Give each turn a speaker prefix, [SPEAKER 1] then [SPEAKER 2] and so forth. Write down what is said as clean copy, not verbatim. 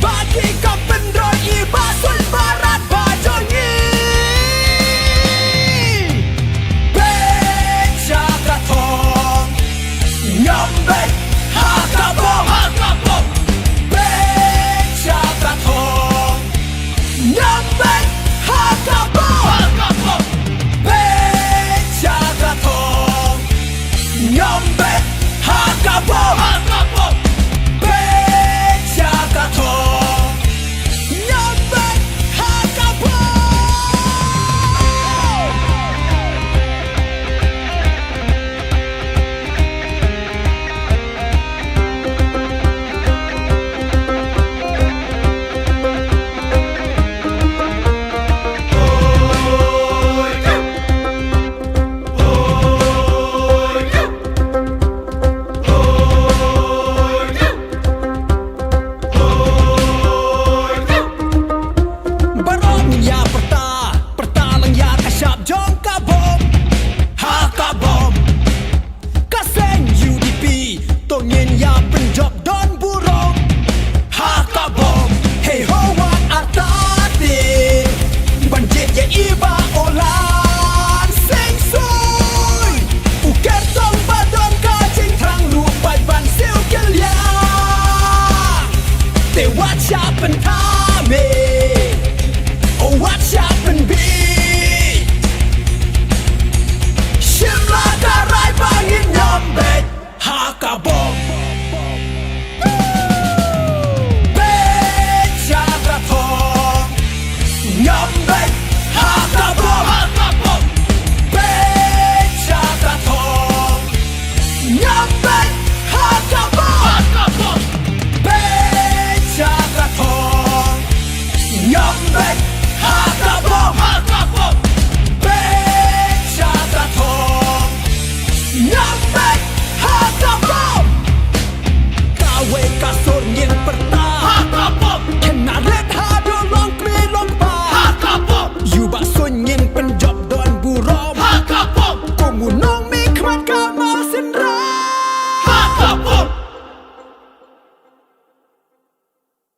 [SPEAKER 1] Bagi kau pendoi basun barat bajongi Beca katong Nyambek haka bom Beca katong Nyambek haka bom Beca katong Nyambek haka bom Beca katong Nyambek haka bom Barong ya pertalang ya kasyap jong kabom haka bom Kaseng UDP tongin ya penjok dom